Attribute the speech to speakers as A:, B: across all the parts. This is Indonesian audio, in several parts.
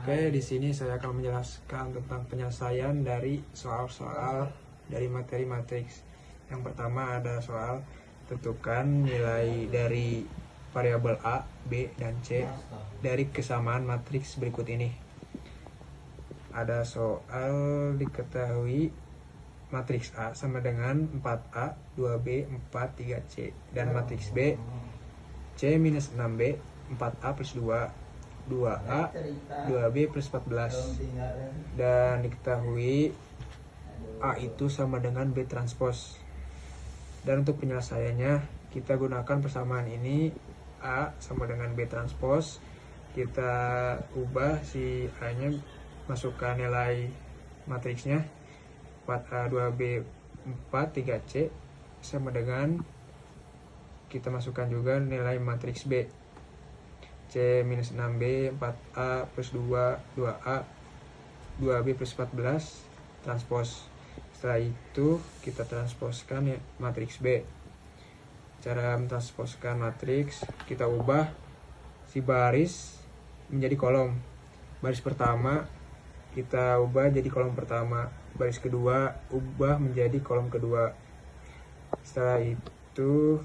A: Oke, di sini saya akan menjelaskan tentang penyelesaian dari soal-soal dari materi matriks. Yang pertama ada soal tentukan nilai dari variabel A, B, dan C dari kesamaan matriks berikut ini. Ada soal diketahui matriks A sama dengan 4A, 2B, 4, 3C. Dan matriks B, C minus 6B, 4A plus 2, 2A, 2B plus 14. Dan diketahui A itu sama dengan B transpose. Dan untuk penyelesaiannya kita gunakan persamaan ini. A sama dengan B transpose. Kita ubah si A nya, masukkan nilai matriksnya 4A, 2B, 4, 3C sama dengan kita masukkan juga nilai matriks B, C minus 6B, 4A plus 2, 2A, 2B plus 14 transpose. Setelah itu kita transposkan ya matriks B. Cara mentransposkan matriks, kita ubah si baris menjadi kolom. Baris pertama kita ubah jadi kolom pertama, baris kedua ubah menjadi kolom kedua. Setelah itu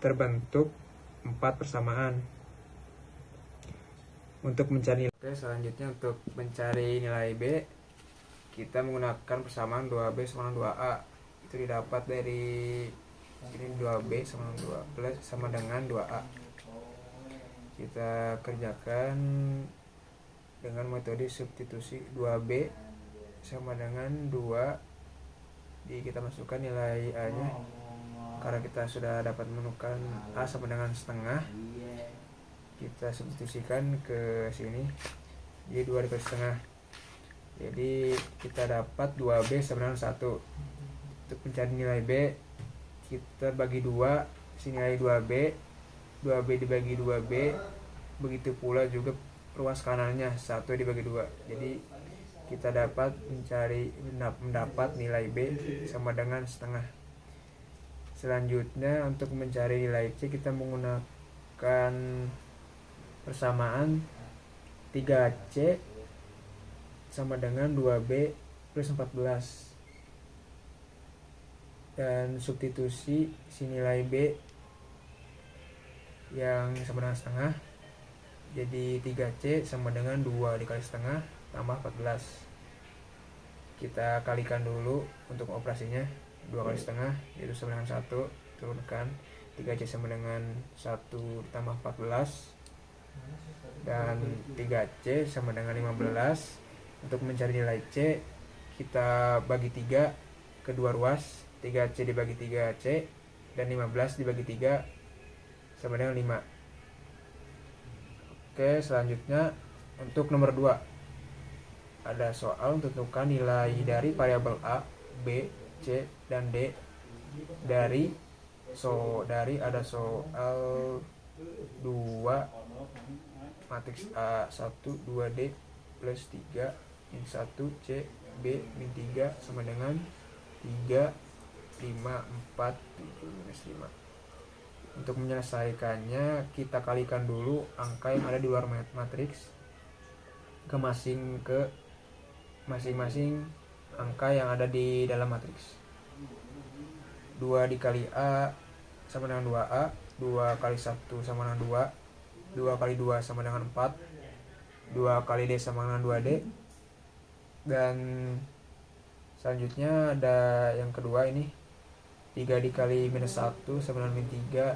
A: terbentuk 4 persamaan. Untuk mencari nilai, selanjutnya untuk mencari nilai B, kita menggunakan persamaan 2B sama dengan 2A. Itu didapat dari ini 2B sama dengan 2A. Kita kerjakan dengan metode substitusi. 2B sama dengan 2, kita masukkan nilai A nya. Karena kita sudah dapat menemukan A sama dengan setengah, kita substitusikan ke sini, jadi 2 dikali setengah, jadi kita dapat 2B sama dengan 1. Untuk mencari nilai B, kita bagi 2, sini nilai 2B, 2B dibagi 2B, begitu pula juga ruas kanannya 1 dibagi 2. Jadi kita dapat mendapat nilai B sama dengan setengah. Selanjutnya untuk mencari nilai C, kita menggunakan persamaan 3C sama dengan 2B plus 14. Dan substitusi si nilai B yang sama dengan setengah, jadi 3C sama dengan 2 dikali setengah tambah 14. Kita kalikan dulu untuk operasinya. 2 kali setengah yaitu sama dengan 1, turunkan 3C sama dengan 1 ditambah 14, dan 3C sama dengan 15. Untuk mencari nilai C, kita bagi 3 kedua ruas, 3C dibagi 3C dan 15 dibagi 3 sama dengan 5. Oke, selanjutnya untuk nomor 2 ada soal tentukan nilai dari variabel A, B, C, dan D dari ada soal 2 matriks A 1, 2D plus 3 min 1 C B min 3 sama dengan 3, 5, 4, 7 minus 5. Untuk menyelesaikannya kita kalikan dulu angka yang ada di luar matriks ke masing-masing angka yang ada di dalam matriks. 2 dikali A sama dengan 2A, 2 kali 1 sama dengan 2, 2 kali 2 sama dengan 4, 2 kali D sama dengan 2D. Dan selanjutnya ada yang kedua ini, 3 dikali minus 1 sama dengan min 3,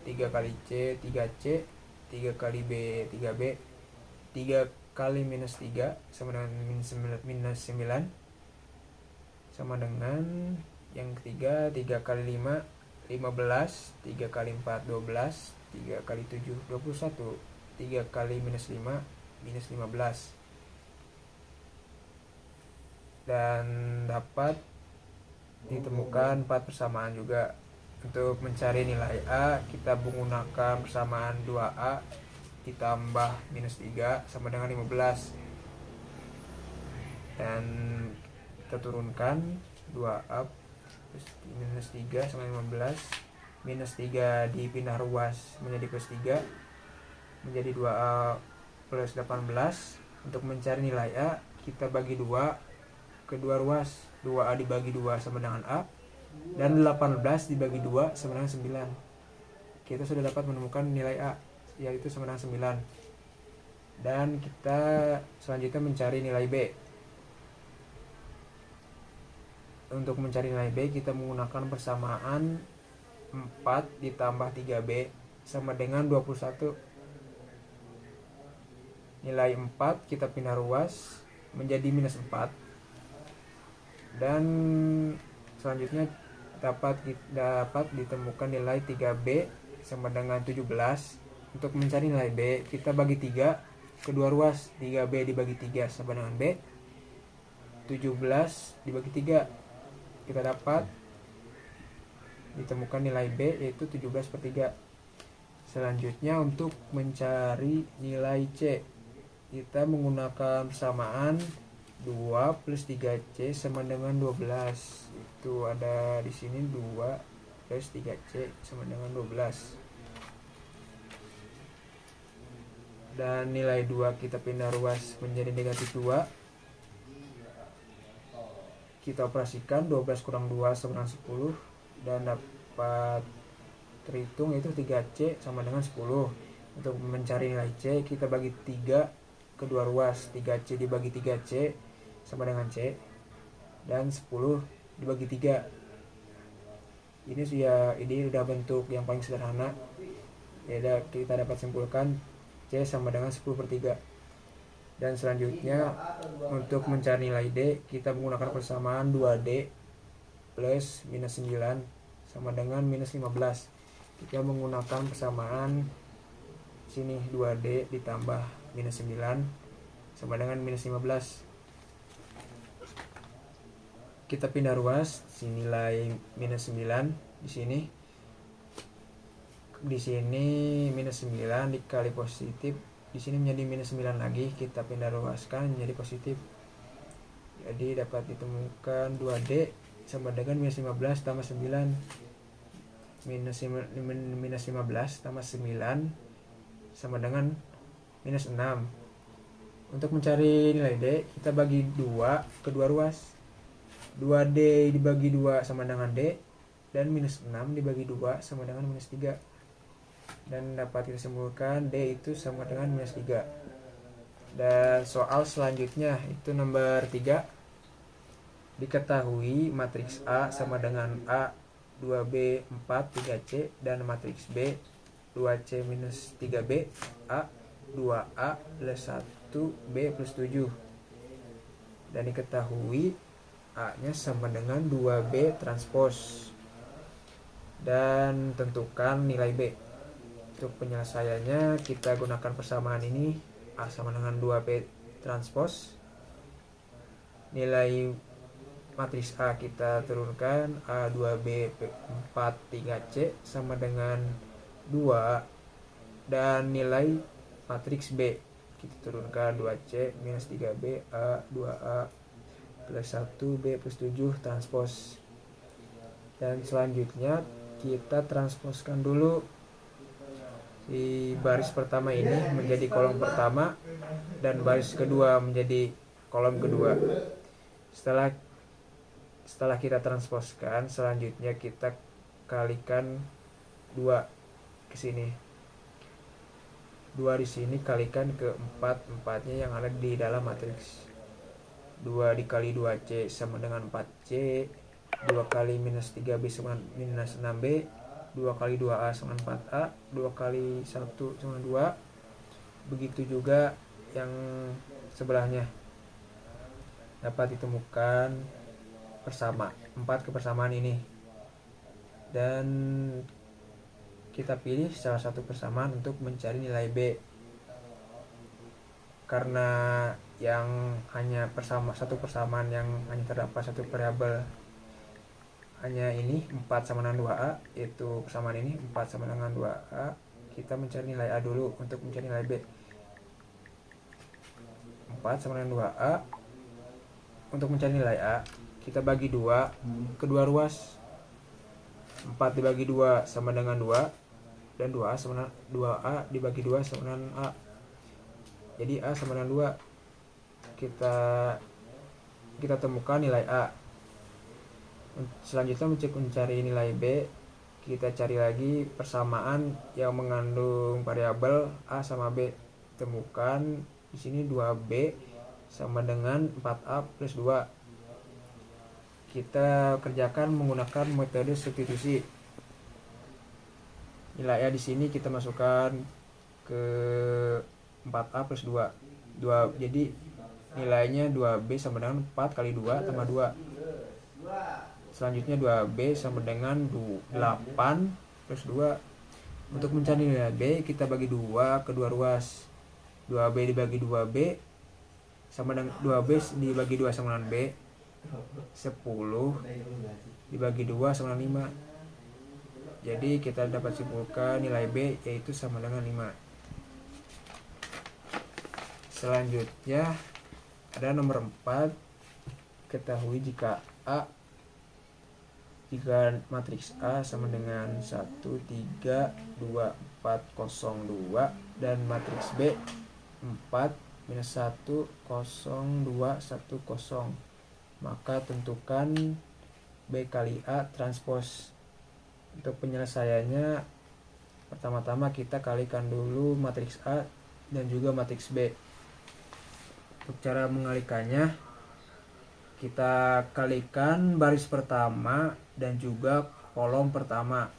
A: 3 kali C 3C, 3 kali B 3B, 3 kali minus 3 sama dengan minus 9 sama dengan yang ketiga 3 kali 5 15, 3 kali 4 12, 3 kali 7 21, 3 kali minus 5 minus 15. Dan dapat ditemukan 4 persamaan juga. Untuk mencari nilai A, kita menggunakan persamaan 2A ditambah minus 3 sama dengan 15. Dan kita turunkan 2A minus 3 sama 15, minus 3 dipindah ruas menjadi plus 3, menjadi 2A plus 18. Untuk mencari nilai A, kita bagi 2 kedua ruas. 2A dibagi 2 sama dengan A, dan 18 dibagi 2 sama dengan 9. Kita sudah dapat menemukan nilai A, yaitu sama dengan 9. Dan kita selanjutnya mencari nilai B. Untuk mencari nilai B, kita menggunakan persamaan 4 ditambah 3B sama dengan 21. Nilai 4 kita pindah ruas menjadi minus 4. Dan selanjutnya dapat ditemukan nilai 3B sama dengan 17. Untuk mencari nilai B, kita bagi 3 kedua ruas. 3B dibagi 3 sama dengan B. 17 dibagi 3, kita dapat ditemukan nilai B, yaitu 17/3. Selanjutnya untuk mencari nilai C, kita menggunakan persamaan 2 plus 3C sama dengan 12. Itu ada di sini 2 plus 3C sama dengan 12. Dan nilai 2 kita pindah ruas menjadi negatif 2. Kita operasikan 12 kurang 2 sama dengan 10, dan dapat terhitung itu 3C sama dengan 10. Untuk mencari nilai C, kita bagi 3 kedua ruas. 3C dibagi 3C sama dengan C, dan 10 dibagi 3. Ini sudah bentuk yang paling sederhana. Ya, kita dapat simpulkan C sama dengan 10/3. Dan selanjutnya untuk mencari nilai D, kita menggunakan persamaan 2D plus minus 9 sama dengan minus 15. Kita menggunakan persamaan sini 2D ditambah minus 9 sama dengan minus 15. Kita pindah ruas, sini nilai minus 9 di sini. Di sini minus 9 dikali positif, di sini menjadi minus 9 lagi, kita pindah ruaskan menjadi positif. Jadi dapat ditemukan 2D sama dengan minus 15 tambah 9. Minus 15 tambah 9 sama dengan minus 6. Untuk mencari nilai D, kita bagi 2 kedua ruas. 2D dibagi 2 sama dengan D, dan minus 6 dibagi 2 sama dengan minus 3. Dan dapat kita simpulkan D itu sama dengan minus 3. Dan soal selanjutnya itu nomor 3. Diketahui matriks A sama dengan A 2B 4 3C, dan matriks B 2C minus 3B A 2A plus 1B plus 7. Dan diketahui A nya sama dengan 2B transpose. Dan tentukan nilai B. Untuk penyelesaiannya kita gunakan persamaan ini, A sama dengan 2B transpose. Nilai matriks A kita turunkan, A 2B 4 3C sama dengan 2. Dan nilai matriks B kita turunkan 2C minus 3B A 2A plus 1B plus 7 transpose. Dan selanjutnya kita transposkan dulu di baris pertama ini menjadi kolom pertama, dan baris kedua menjadi kolom kedua. Setelah kita transposkan, selanjutnya kita kalikan 2 ke sini. 2 di sini kalikan ke 4, 4-nya yang ada di dalam matriks. 2 dikali 2C sama dengan 4C. 2 kali minus 3B sama minus 6B. 2 kali 2A sama 4A. 2 kali 1 sama 2. Begitu juga yang sebelahnya. Dapat ditemukan 4 kebersamaan ini. Dan kita pilih salah satu persamaan untuk mencari nilai B. Karena yang hanya satu persamaan yang hanya terdapat satu variabel, hanya ini 4 sama dengan 2A, yaitu persamaan ini 4 sama dengan 2A. Kita mencari nilai A dulu untuk mencari nilai B. 4 sama dengan 2A. Untuk mencari nilai A, kita bagi 2 kedua ruas. 4 dibagi 2 sama dengan 2, dan 2A dibagi 2 sama dengan A. Jadi A sama dengan 2. Kita temukan nilai A. Selanjutnya mencari nilai B. Kita cari lagi persamaan yang mengandung variabel A sama B. Temukan di sini 2B sama dengan 4A plus 2. Kita kerjakan menggunakan metode substitusi. Nilai A di sini kita masukkan ke 4A plus 2. Jadi nilainya 2B sama dengan 4 kali 2 tambah 2. Selanjutnya 2B sama dengan 8 plus 2. Untuk mencari nilai B, kita bagi 2 ke dua ruas. 2B dibagi 2B sama dengan 2B dibagi 2 sama dengan B. 10 dibagi 2 sama dengan 5. Jadi kita dapat simpulkan nilai B yaitu sama dengan 5. Selanjutnya ada nomor 4. Ketahui jika matriks A sama dengan 1, 3, 2, 4, 0, 2 dan matriks B 4, minus 1, 0, 2, 1, 0. Maka tentukan B kali A transpos. Untuk penyelesaiannya, pertama-tama kita kalikan dulu matriks A dan juga matriks B. Untuk cara mengalikannya, kita kalikan baris pertama dan juga kolom pertama.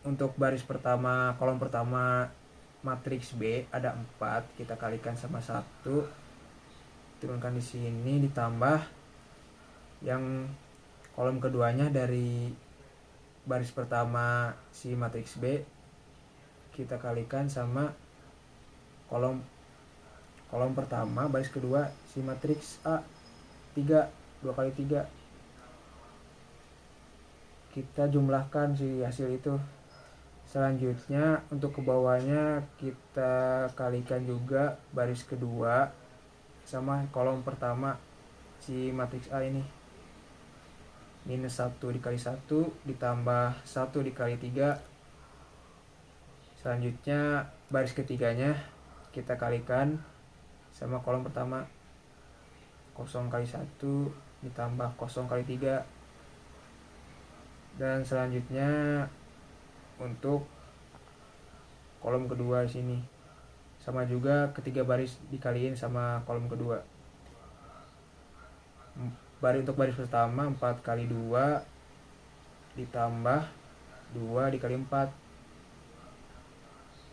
A: Untuk baris pertama, kolom pertama matriks B ada 4, kita kalikan sama 1. Turunkan di sini, ditambah yang kolom keduanya dari baris pertama si matriks B, kita kalikan sama kolom pertama baris kedua si matriks A 3, 2 kali 3. Kita jumlahkan si hasil itu. Selanjutnya untuk ke bawahnya kita kalikan juga baris kedua sama kolom pertama si matriks A ini. Minus 1 dikali 1 ditambah 1 dikali 3. Selanjutnya baris ketiganya kita kalikan sama kolom pertama. 0 kali 1 ditambah 0 kali 3. Dan selanjutnya untuk kolom kedua di sini sama juga ketiga baris dikaliin sama kolom kedua. Untuk baris pertama 4 kali 2 ditambah 2 dikali 4.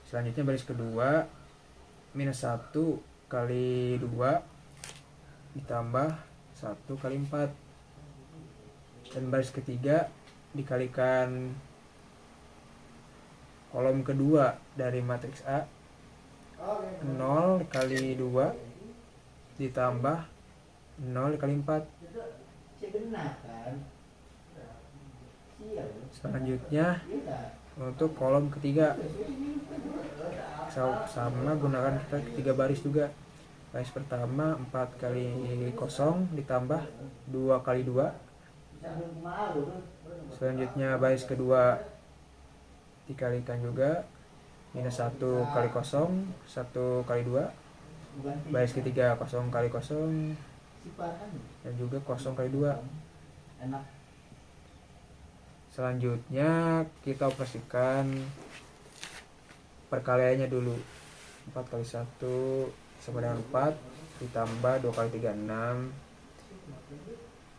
A: Selanjutnya baris kedua minus 1 kali 2 ditambah 1 kali 4. Dan baris ketiga dikalikan kolom kedua dari matriks A 0 kali 2 ditambah 0 kali 4. Selanjutnya untuk kolom ketiga sama gunakan kita ketiga baris juga. Baris pertama 4 kali 0 ditambah 2 kali 2. Selanjutnya baris kedua dikalikan juga minus 1 kali 0, 1 kali 2. Baris ketiga 0 kali 0 dan juga 0 kali 2. Selanjutnya kita operasikan perkaliannya dulu. 4 kali 1 sama dengan 4 ditambah 2 kali 3 6.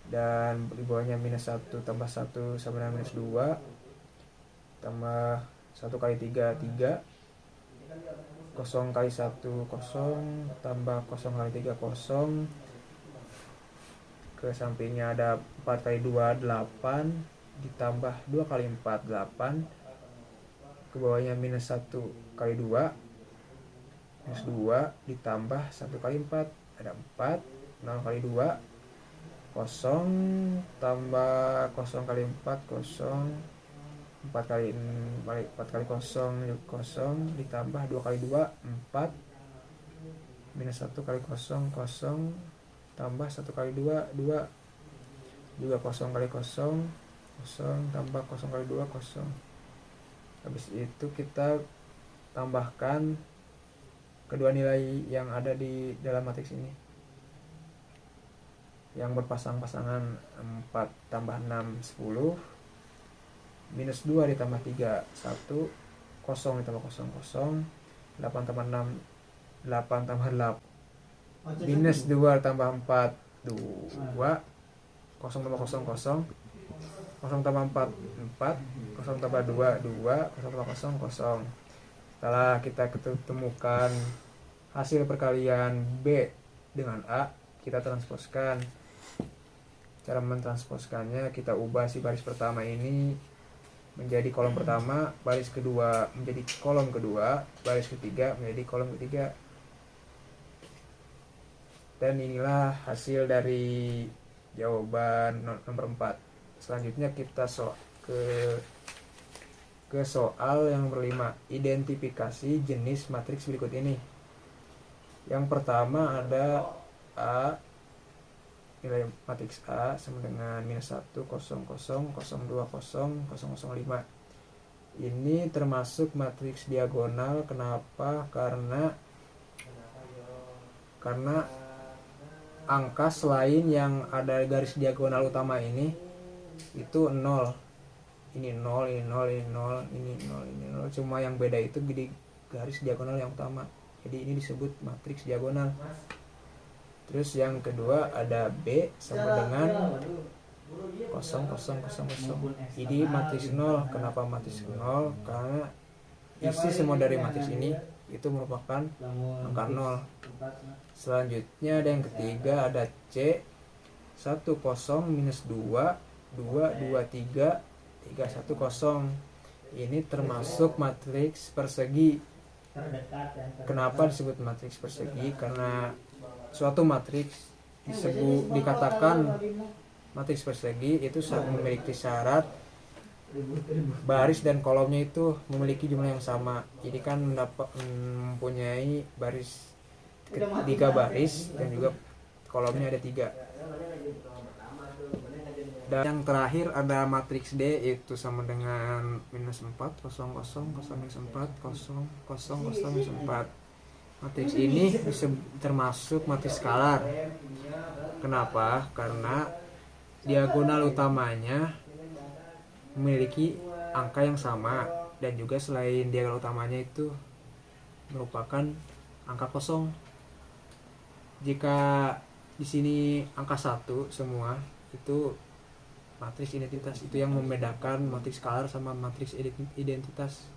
A: Dan di bawahnya minus 1 tambah 1 sama dengan minus 2 tambah 1 kali 3 3. 0 kali 1 0 tambah 0 kali 3 0. Ke sampingnya ada 4 kali 2 8 ditambah 2 kali 4 8. Ke bawahnya minus 1 kali 2 minus 2 ditambah 1 kali 4 ada 4. 0 kali 2 0 tambah 0 kali 4 0. 4 kali 0 0 ditambah 2 kali 2 4 minus 1 kali 0 0 tambah 1 kali 2 2 juga 0 kali 0 0 tambah 0 kali 2 0. Habis itu kita tambahkan kedua nilai yang ada di dalam matriks ini yang berpasang-pasangan 4 tambah 6 10, minus 2 ditambah 3 1, 0 ditambah 0 0, 8 tambah 6 8 tambah 8, minus 2 tambah 4 2, 0 tambah 0 0, 0 tambah 4 4, 0 tambah 2 2, 0 tambah 0 0. Setelah kita ketemukan hasil perkalian B dengan A, kita transposkan. Cara mentransposkannya, kita ubah si baris pertama ini menjadi kolom pertama, baris kedua menjadi kolom kedua, baris ketiga menjadi kolom ketiga. Dan inilah hasil dari jawaban nomor 4. Selanjutnya kita ke soal yang nomor 5. Identifikasi jenis matriks berikut ini. Yang pertama ada A, nilai matriks A sama dengan minus 1 0 0 0 2 0 0 0 5. Ini termasuk matriks diagonal. Kenapa? Karena angka selain yang ada garis diagonal utama ini itu 0. Ini 0, ini 0, ini 0, ini 0, ini 0. Cuma yang beda itu di garis diagonal yang utama. Jadi ini disebut matriks diagonal. Terus yang kedua ada B sama dengan 0 0 0 0. Ini matriks 0. Kenapa matriks 0? Karena isi semua dari matriks ini itu merupakan angka 0. Selanjutnya ada yang ketiga, ada C 1 0 minus 2 2 2 3 3 1 0. Ini termasuk matriks persegi. Kenapa disebut matriks persegi? Karena suatu matriks dikatakan matriks persegi itu memiliki syarat baris dan kolomnya itu memiliki jumlah yang sama. Jadi kan mempunyai baris 3 baris dan juga kolomnya ada 3. Dan yang terakhir ada matriks D, itu sama dengan minus 4 0 0 0 minus 4 0 0 0 minus 4. Matriks ini termasuk matriks skalar. Kenapa? Karena diagonal utamanya memiliki angka yang sama, dan juga selain diagonal utamanya itu merupakan angka kosong. Jika di sini angka 1 semua, itu matriks identitas. Itu yang membedakan matriks skalar sama matriks identitas.